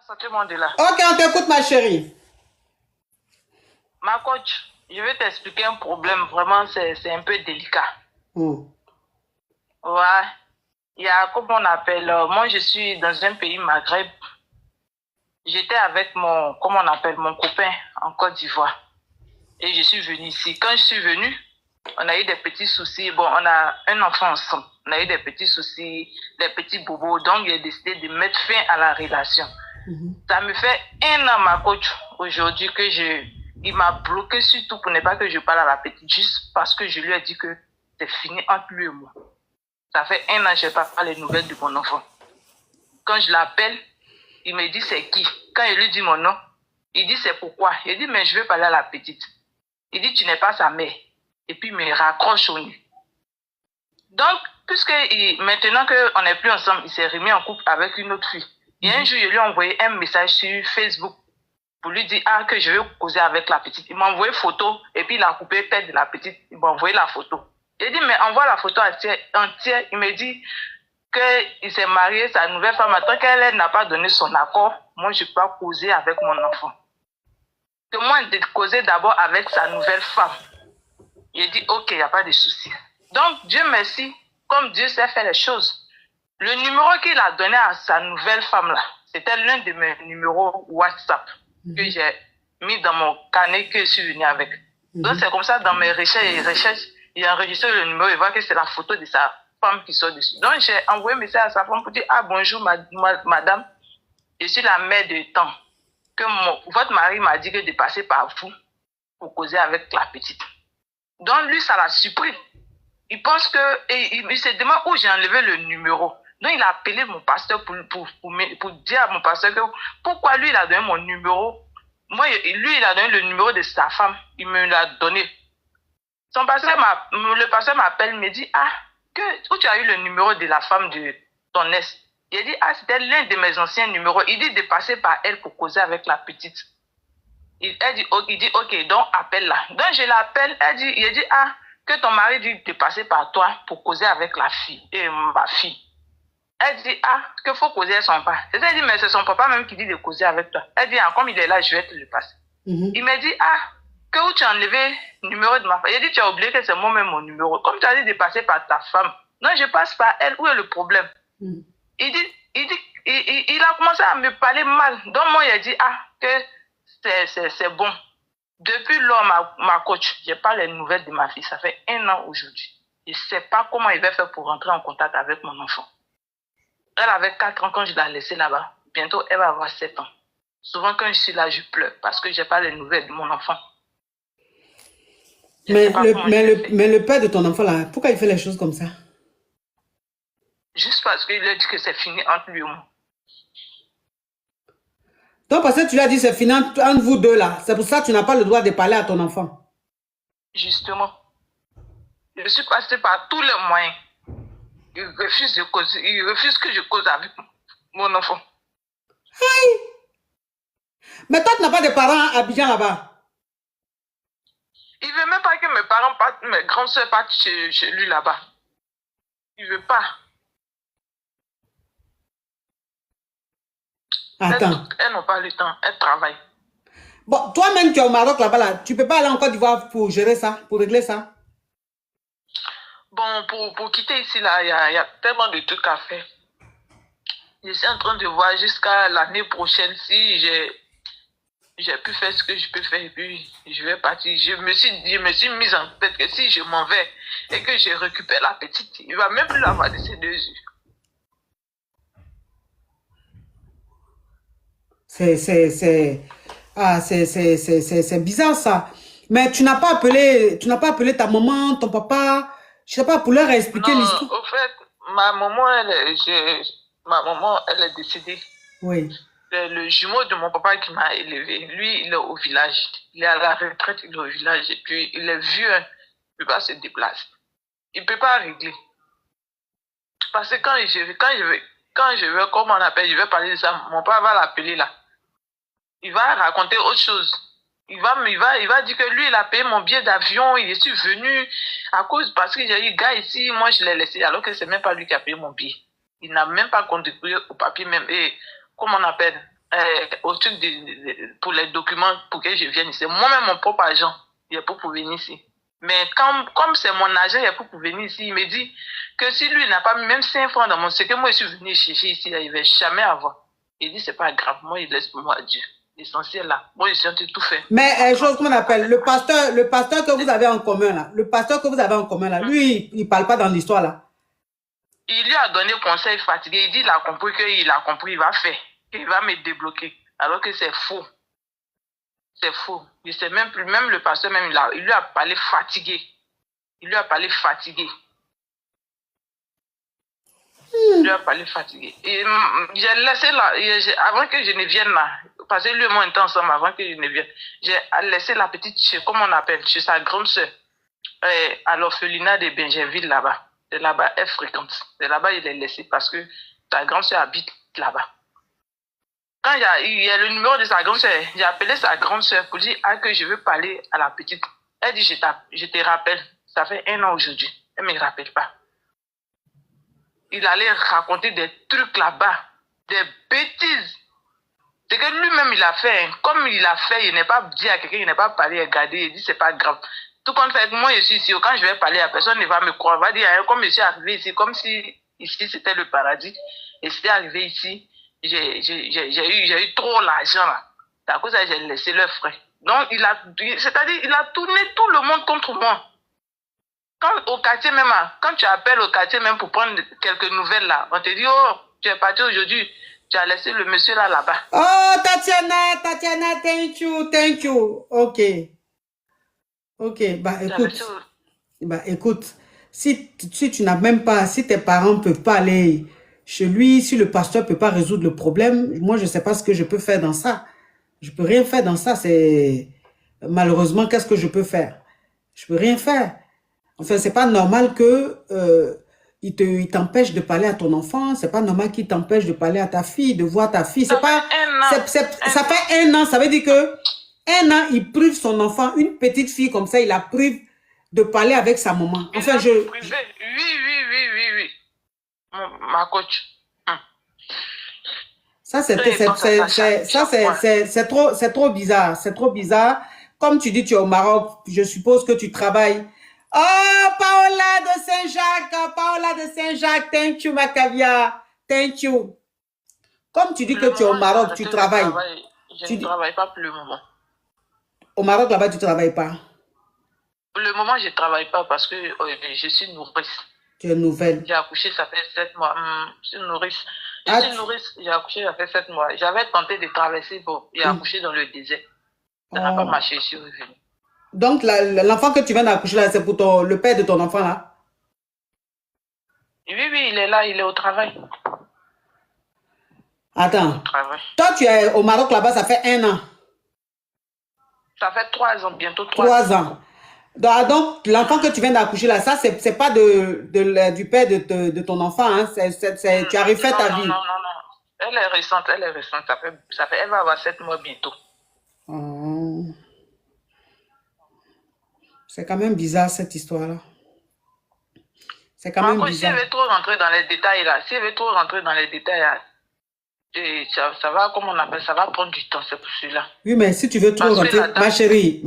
Santé Mandela. Ok, on t'écoute, ma chérie. Ma coach, je vais t'expliquer un problème. Vraiment, c'est un peu délicat. Ouais. Il y a, comment on appelle, moi je suis dans un pays Maghreb. J'étais avec mon copain en Côte d'Ivoire. Et je suis venue ici. Quand je suis venue, on a eu des petits soucis. Bon, on a un enfant ensemble. On a eu des petits soucis, des petits bobos. Donc, j'ai décidé de mettre fin à la relation. Ça me fait 1 an, ma coach, aujourd'hui, il m'a bloqué surtout pour ne pas que je parle à la petite, juste parce que je lui ai dit que c'est fini entre lui et moi. Ça fait 1 an que je n'ai pas parlé les nouvelles de mon enfant. Quand je l'appelle, il me dit c'est qui. Quand je lui dis mon nom, il dit c'est pourquoi. Il dit mais je veux parler à la petite. Il dit tu n'es pas sa mère. Et puis il me raccroche au nez. Donc, maintenant qu'on n'est plus ensemble, il s'est remis en couple avec une autre fille. Et un jour, je lui ai envoyé un message sur Facebook pour lui dire que je veux causer avec la petite. Il m'a envoyé photo et puis il a coupé tête de la petite. Il m'a envoyé la photo. J'ai dit, mais envoie la photo entière. Il me dit qu'il s'est marié, sa nouvelle femme. Tant qu'elle n'a pas donné son accord, moi, je ne peux pas causer avec mon enfant. Que moi, de causer d'abord avec sa nouvelle femme. J'ai dit, ok, il n'y a pas de souci. Donc, Dieu merci, comme Dieu sait faire les choses. Le numéro qu'il a donné à sa nouvelle femme-là, c'était l'un de mes numéros WhatsApp que j'ai mis dans mon carnet que je suis venue avec. Donc, c'est comme ça, dans mes recherches, il a enregistré le numéro, il voit que c'est la photo de sa femme qui sort dessus. Donc, j'ai envoyé un message à sa femme pour dire, bonjour, madame, je suis la mère de temps. Que votre mari m'a dit de passer par vous pour causer avec la petite. Donc, lui, ça l'a surpris. Il pense il se demande où j'ai enlevé le numéro. Donc, il a appelé mon pasteur pour dire à mon pasteur que pourquoi lui, il a donné mon numéro. Moi, lui, il a donné le numéro de sa femme. Il me l'a donné. Le pasteur m'appelle, il me dit, où tu as eu le numéro de la femme de ton ex? Il dit, c'était l'un de mes anciens numéros. Il dit de passer par elle pour causer avec la petite. Il dit, ok, donc appelle-la. Donc, je l'appelle, il dit, que ton mari dit de passer par toi pour causer avec la fille, et ma fille. Elle dit, qu'il faut causer avec son papa. Elle dit, mais c'est son papa même qui dit de causer avec toi. Elle dit, comme il est là, je vais te le passer. Il me dit, que où tu as enlevé le numéro de ma femme. Il dit, tu as oublié que c'est moi-même mon numéro. Comme tu as dit de passer par ta femme. Non, je passe par elle. Où est le problème? Il a commencé à me parler mal. Donc, moi, il a dit, que c'est bon. Depuis lors, ma coach, je n'ai pas les nouvelles de ma fille. Ça fait 1 an aujourd'hui. Je ne sais pas comment il va faire pour rentrer en contact avec mon enfant. Elle avait 4 ans quand je l'ai laissée là-bas. Bientôt, elle va avoir 7 ans. Souvent, quand je suis là, je pleure parce que je n'ai pas les nouvelles de mon enfant. Mais le père de ton enfant, là, pourquoi il fait les choses comme ça? Juste parce qu'il a dit que c'est fini entre lui et moi. Donc, parce que tu lui as dit c'est fini entre vous deux, là. C'est pour ça que tu n'as pas le droit de parler à ton enfant. Justement. Je suis passée par tous les moyens. Il refuse de causer. Il refuse que je cause avec mon enfant. Aïe! Mais toi, tu n'as pas de parents à Abidjan là-bas. Il ne veut même pas que mes parents partent, mes grandes soeurs partent chez lui là-bas. Il ne veut pas. Attends. Elles n'ont pas le temps. Elles travaillent. Bon, toi-même, tu es au Maroc là-bas, là. Tu ne peux pas aller en Côte d'Ivoire pour gérer ça, pour régler ça? Bon, pour quitter ici, là, il y a tellement de trucs à faire. Je suis en train de voir jusqu'à l'année prochaine si j'ai pu faire ce que je peux faire et puis je vais partir. Je me suis mise en tête que si je m'en vais et que je récupère la petite, il ne va même plus l'avoir de ses 2 yeux. C'est bizarre ça. Mais tu n'as pas appelé ta maman, ton papa, je sais pas, pour leur expliquer l'histoire. Au fait, ma maman, elle est décédée. Oui. Le jumeau de mon papa qui m'a élevé, lui, il est au village. Il est à la retraite, il est au village. Et puis, il est vieux, il ne peut pas se déplacer. Il ne peut pas régler. Parce que quand je vais, comment on appelle, je vais parler de ça, mon père va l'appeler là. Il va raconter autre chose. Il va dire que lui, il a payé mon billet d'avion, il est venu parce que j'ai eu gars ici, moi je l'ai laissé, alors que c'est même pas lui qui a payé mon billet. Il n'a même pas contribué au papier même. Et comment on appelle? au truc pour les documents pour que je vienne ici. Moi-même, mon propre agent, il est pour venir ici. Mais comme c'est mon agent, il est pour venir ici, il me dit que si lui n'a pas mis même 5 francs dans mon sécu, moi je suis venu chercher ici, il ne va jamais avoir. Il dit c'est pas grave, moi il laisse pour moi Dieu. L'essentiel là, moi je suis en train de tout faire. Mais chose qu'on appelle le pasteur que vous avez en commun là, lui il parle pas dans l'histoire là. Il lui a donné conseil fatigué, il dit il a compris, il va faire, qu'il va me débloquer, alors que c'est faux. C'est faux. Je sais même plus, même le pasteur, même il lui a parlé fatigué. Il lui a parlé fatigué. Il lui a parlé fatigué. Et j'ai laissé là, avant que je ne vienne là, parce que lui et moi on était ensemble avant que je ne vienne, j'ai laissé la petite, comme on appelle, chez sa grande soeur, à l'orphelinat de Benjerville là-bas. C'est là-bas, elle fréquente. C'est là-bas il est laissé parce que sa grande soeur habite là-bas. Quand il y a le numéro de sa grande soeur, j'ai appelé sa grande soeur pour dire que je veux parler à la petite. Elle dit, je te rappelle. Ça fait 1 an aujourd'hui. Elle ne me rappelle pas. Il allait raconter des trucs là-bas, des bêtises. C'est que lui-même, il a fait. Comme il a fait, il n'est pas dit à quelqu'un, il n'est pas parlé, regarder, il dit, c'est pas grave. Tout compte fait, moi, je suis ici. Quand je vais parler à personne, il va me croire. Il va dire, comme je suis arrivé ici, comme si ici, c'était le paradis. Et c'était arrivé ici. J'ai eu trop l'argent là. C'est à cause de ça que j'ai laissé le frère. Donc, il a tourné tout le monde contre moi. Quand au quartier même, quand tu appelles au quartier même pour prendre quelques nouvelles là, on te dit, oh, tu es parti aujourd'hui, tu as laissé le monsieur là-bas. Oh, Tatiana, thank you. Ok, bah écoute, si tu n'as même pas, si tes parents ne peuvent pas aller chez lui, si le pasteur ne peut pas résoudre le problème, moi je ne sais pas ce que je peux faire dans ça. Je ne peux rien faire dans ça, c'est... Malheureusement, qu'est-ce que je peux faire? Je ne peux rien faire. Enfin, c'est pas normal que il t'empêche de parler à ton enfant. C'est pas normal qu'il t'empêche de parler à ta fille, de voir ta fille. C'est pas. Ça fait 1 an. Ça veut dire que 1 an, il prive son enfant, une petite fille comme ça, il la prive de parler avec sa maman. Enfin, Oui. Ma coach. Ça, c'est trop bizarre. C'est trop bizarre. Comme tu dis, tu es au Maroc, je suppose que tu travailles. Oh, Paola de Saint-Jacques, thank you, ma caviar, thank you. Comme tu dis que tu es au Maroc, tu travailles. Je ne travaille pas pour le moment. Au Maroc, là-bas, tu ne travailles pas? Pour le moment, je ne travaille pas parce que je suis nourrice. Tu es nouvelle. J'ai accouché, ça fait 7 mois. Je suis nourrice. J'ai accouché, ça fait 7 mois. J'avais tenté de traverser, j'ai accouché dans le désert. Ça n'a pas marché, je suis revenue. Donc, l'enfant que tu viens d'accoucher là, c'est pour le père de ton enfant là? Oui, il est là, il est au travail. Attends. Toi, tu es au Maroc là-bas, ça fait 1 an. Ça fait 3 ans, bientôt 3 ans. Donc, l'enfant que tu viens d'accoucher là, ça, c'est pas du père de ton enfant, hein? Tu as refait ta vie. Non. Elle est récente. Elle va avoir 7 mois bientôt. Oh. C'est quand même bizarre cette histoire-là. C'est quand même bizarre. Si elle veut trop rentrer dans les détails là, ça va, comme on appelle, ça va prendre du temps, c'est pour cela. Oui, mais si tu veux trop rentrer, ma chérie,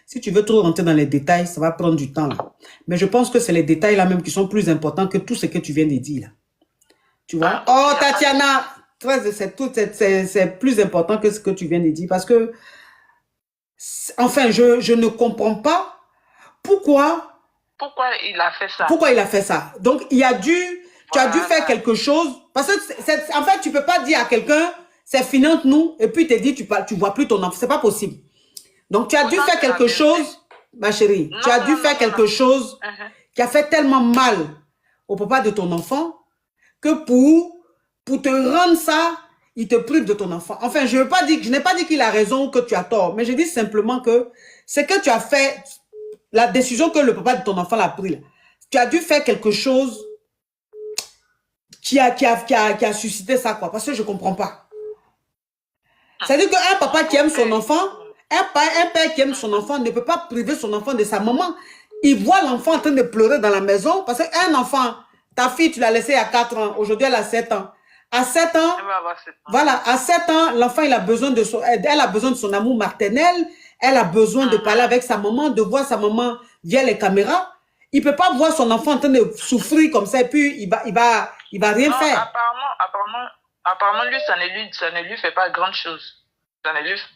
si tu veux trop rentrer dans les détails, ça va prendre du temps là. Mais je pense que c'est les détails là même qui sont plus importants que tout ce que tu viens de dire là. Tu vois? Oh, Tatiana, c'est plus important que ce que tu viens de dire parce que enfin, je ne comprends pas pourquoi il a fait ça. Pourquoi il a fait ça. Donc, tu as dû faire quelque chose. Parce que, en fait, tu ne peux pas dire à quelqu'un, c'est fini entre nous, et puis tu te dis, tu ne vois plus ton enfant. Ce n'est pas possible. Donc, tu as dû faire quelque chose, ma chérie. Tu as dû faire quelque chose qui a fait tellement mal au papa de ton enfant que pour te rendre ça, il te prive de ton enfant. Enfin, je n'ai pas dit qu'il a raison ou que tu as tort, mais je dis simplement que c'est que tu as fait, la décision que le papa de ton enfant a prise, là, tu as dû faire quelque chose qui a suscité ça, quoi, parce que je ne comprends pas. C'est-à-dire qu'un papa qui aime son enfant, un père qui aime son enfant ne peut pas priver son enfant de sa maman. Il voit l'enfant en train de pleurer dans la maison, parce qu'un enfant, ta fille, tu l'as laissée il y a 4 ans, aujourd'hui elle a 7 ans. À 7 ans, Elle va avoir 7 ans. voilà, à 7 ans, l'enfant, elle a besoin de son amour maternel, elle a besoin de parler avec sa maman, de voir sa maman via les caméras. Il peut pas voir son enfant en train de souffrir comme ça et puis il va rien Non, faire. apparemment, lui, ça ne lui fait pas grand chose.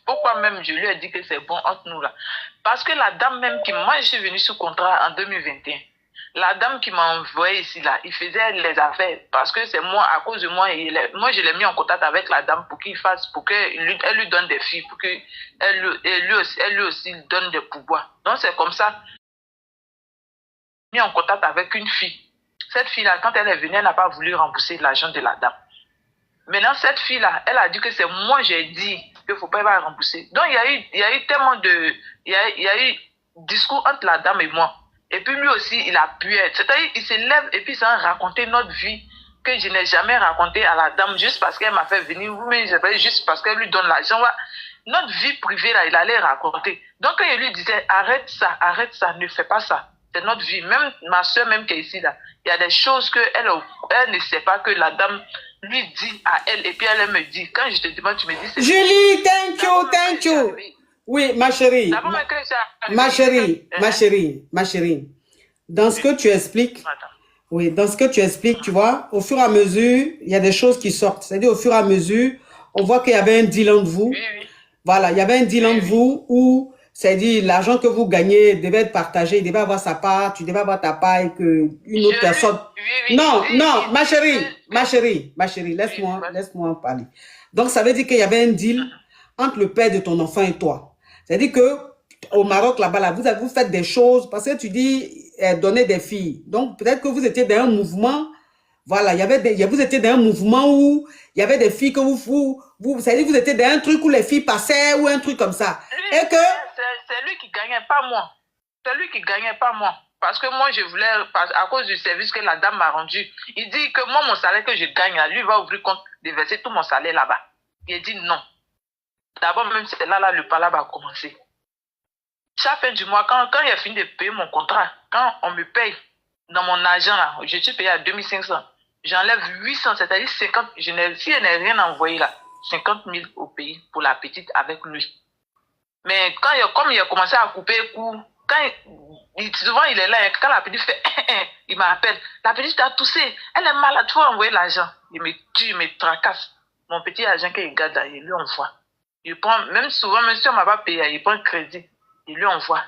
Pourquoi même je lui ai dit que c'est bon entre nous là? Parce que la dame même moi je suis venue sous contrat en 2021. La dame qui m'a envoyé ici là, il faisait les affaires parce que c'est moi, à cause de moi, moi je l'ai mis en contact avec la dame pour qu'elle lui donne des filles, pour qu'elle lui aussi donne des pouvoirs. Donc c'est comme ça, mis en contact avec une fille. Cette fille là, quand elle est venue, elle n'a pas voulu rembourser l'argent de la dame. Maintenant, cette fille-là, elle a dit que c'est moi, j'ai dit qu'il ne faut pas rembourser. Donc, il y a eu tellement de... Il y a eu discours entre la dame et moi. Et puis, lui aussi, il a pu être. C'est-à-dire, il se lève et puis, il s'en raconter notre vie que je n'ai jamais raconté à la dame juste parce qu'elle m'a fait venir. Mais juste parce qu'elle lui donne l'argent. Notre vie privée, là, il allait raconter. Donc, quand il lui disait, arrête ça, ne fais pas ça. C'est notre vie. Même ma soeur, même qui est ici, là, il y a des choses qu'elle ne sait pas que la dame lui dit à elle et puis elle me dit. Quand je te demande, tu me dis... Julie, thank you. Oui, ma chérie. Ma chérie. Dans ce que tu expliques, oui, dans ce que tu expliques, tu vois, au fur et à mesure, il y a des choses qui sortent. C'est-à-dire, au fur et à mesure, on voit qu'il y avait un deal entre vous. Oui. Voilà, il y avait un deal entre vous où, c'est-à-dire, l'argent que vous gagnez devait être partagé, il devait avoir sa part, tu devais avoir ta part et que une autre personne... Non, ma chérie, laisse-moi parler. Donc, ça veut dire qu'il y avait un deal entre le père de ton enfant et toi. C'est-à-dire que au Maroc, là-bas, vous faites des choses, parce que tu dis donner des filles. Donc, peut-être que vous étiez dans un mouvement, voilà, vous étiez dans un mouvement où il y avait des filles que c'est-à-dire vous étiez dans un truc où les filles passaient ou un truc comme ça. Et que... C'est lui qui gagnait, pas moi. C'est lui qui gagnait, pas moi. Parce que moi, je voulais, à cause du service que la dame m'a rendu, il dit que moi, mon salaire que je gagne, lui, il va ouvrir compte, déverser tout mon salaire là-bas. Il a dit non. D'abord, même c'est là, le palabre a commencé. Chaque fin du mois, quand il a fini de payer mon contrat, quand on me paye dans mon argent, là, je suis payé à 2500, j'enlève 800, c'est-à-dire 50, si je n'ai rien envoyé là, 50 000 au pays pour la petite avec lui. Mais comme il a commencé à couper les coups, souvent il est là, quand la petite fait, il m'appelle, la petite a toussé, elle est malade, il faut envoyer l'argent. Il me tue, il me tracasse. Mon petit argent qu'il garde, il lui envoie. Il prend, même souvent, même si on ne m'a pas payé, il prend crédit, il lui envoie.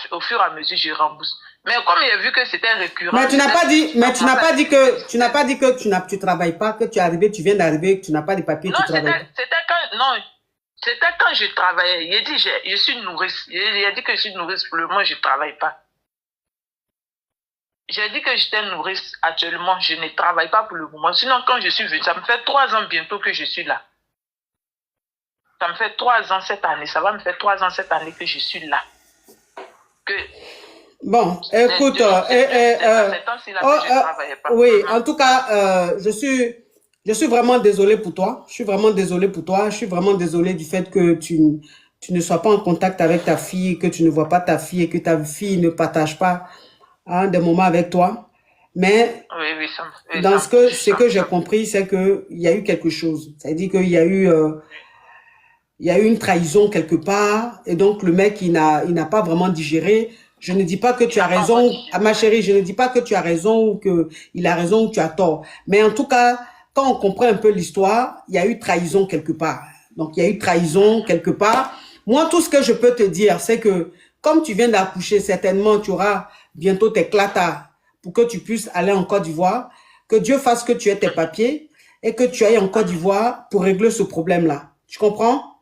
Au fur et à mesure, je rembourse. Mais comme il a vu que c'était récurrent... Mais tu n'as pas dit que tu ne travailles pas, que tu es arrivé, tu viens d'arriver, que tu n'as pas de papier, tu travailles pas. C'était quand je travaillais. Il a dit, je suis nourrice. Il a dit que je suis nourrice. Pour le moment, je ne travaille pas. J'ai dit que j'étais nourrice. Actuellement, je ne travaille pas pour le moment. Sinon, quand je suis venue, ça me fait 3 ans bientôt que je suis là. Ça me fait 3 ans cette année. Ça va me faire 3 ans cette année que je suis là. Bon, écoute, oui, en tout cas, je suis vraiment désolée pour toi. Je suis vraiment désolée pour toi. Je suis vraiment désolée du fait que tu ne sois pas en contact avec ta fille, que tu ne vois pas ta fille et que ta fille ne partage pas des moments avec toi. Mais dans ce que j'ai compris, c'est qu'il y a eu quelque chose. C'est-à-dire qu'il y a eu une trahison quelque part et donc le mec, il n'a pas vraiment digéré. Je ne dis pas que tu as raison, ma chérie, je ne dis pas que tu as raison ou qu'il a raison ou tu as tort. Mais en tout cas, quand on comprend un peu l'histoire, il y a eu trahison quelque part. Donc, il y a eu trahison quelque part. Moi, tout ce que je peux te dire, c'est que comme tu viens d'accoucher, certainement, tu auras bientôt tes clatas pour que tu puisses aller en Côte d'Ivoire. Que Dieu fasse que tu aies tes papiers et que tu ailles en Côte d'Ivoire pour régler ce problème-là. Tu comprends?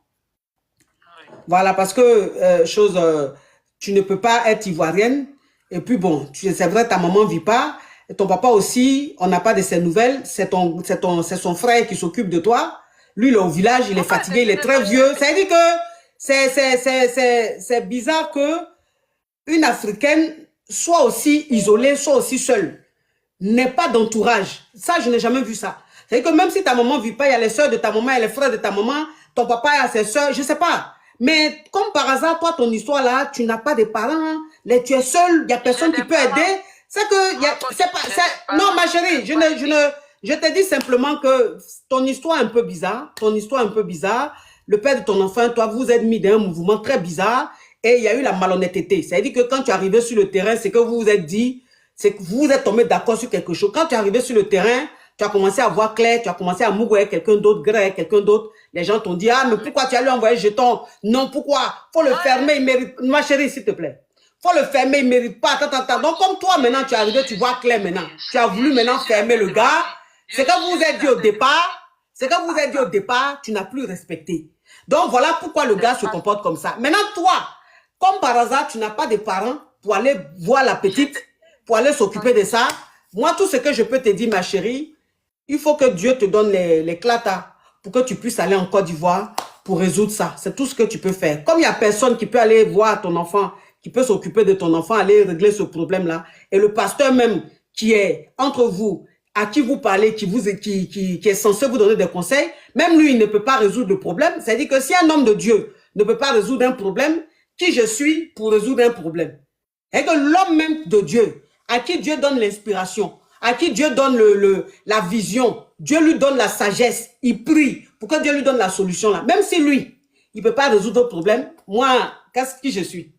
Voilà, parce que, tu ne peux pas être ivoirienne. Et puis bon, c'est vrai, ta maman ne vit pas. Et ton papa aussi, on n'a pas de ses nouvelles. C'est son frère qui s'occupe de toi. Lui, il est au village, il est fatigué, il est très vieux. Ça veut dire que c'est bizarre que une Africaine soit aussi isolée, soit aussi seule. N'ait pas d'entourage. Ça, je n'ai jamais vu ça. C'est-à-dire que même si ta maman ne vit pas, il y a les soeurs de ta maman, il y a les frères de ta maman, ton papa a ses soeurs, je ne sais pas. Mais comme par hasard, toi, ton histoire là, tu n'as pas de parents, tu es seul, il n'y a personne qui peut aider. C'est que, non, ma chérie, Je te dis simplement que ton histoire est un peu bizarre. Ton histoire est un peu bizarre. Le père de ton enfant, toi, vous êtes mis dans un mouvement très bizarre et il y a eu la malhonnêteté. C'est-à-dire que quand tu es arrivé sur le terrain, c'est que vous vous êtes dit, c'est que vous vous êtes tombé d'accord sur quelque chose. Quand tu es arrivé sur le terrain, tu as commencé à voir clair, tu as commencé à mourir quelqu'un d'autre, grec, quelqu'un d'autre. Les gens t'ont dit, ah, mais pourquoi tu as lui envoyé jeton? Non, pourquoi? Faut le fermer, il mérite. Ma chérie, s'il te plaît. Faut le fermer, il mérite pas. Attends. Donc, comme toi, maintenant, tu es arrivé, tu vois clair maintenant. Tu as voulu maintenant fermer le gars. C'est que vous vous êtes dit au départ, tu n'as plus respecté. Donc, voilà pourquoi le gars se comporte comme ça. Maintenant, toi, comme par hasard, tu n'as pas de parents pour aller voir la petite, pour aller s'occuper de ça. Moi, tout ce que je peux te dire, ma chérie, il faut que Dieu te donne les clatas pour que tu puisses aller en Côte d'Ivoire pour résoudre ça. C'est tout ce que tu peux faire. Comme il n'y a personne qui peut aller voir ton enfant, qui peut s'occuper de ton enfant, aller régler ce problème-là, et le pasteur même qui est entre vous, à qui vous parlez, qui est censé vous donner des conseils, même lui, il ne peut pas résoudre le problème. C'est-à-dire que si un homme de Dieu ne peut pas résoudre un problème, qui je suis pour résoudre un problème? Et que l'homme même de Dieu, à qui Dieu donne l'inspiration, à qui Dieu donne la vision, Dieu lui donne la sagesse, il prie pour que Dieu lui donne la solution là. Même si lui, il ne peut pas résoudre le problème, moi, qui je suis?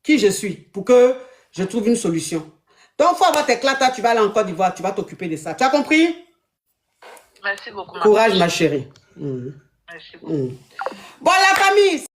Qui je suis pour que je trouve une solution? Donc, il faut avoir tes clatas, tu vas aller en Côte d'Ivoire, tu vas t'occuper de ça. Tu as compris? Merci beaucoup. Courage, ma chérie. Merci beaucoup. Bon, la famille.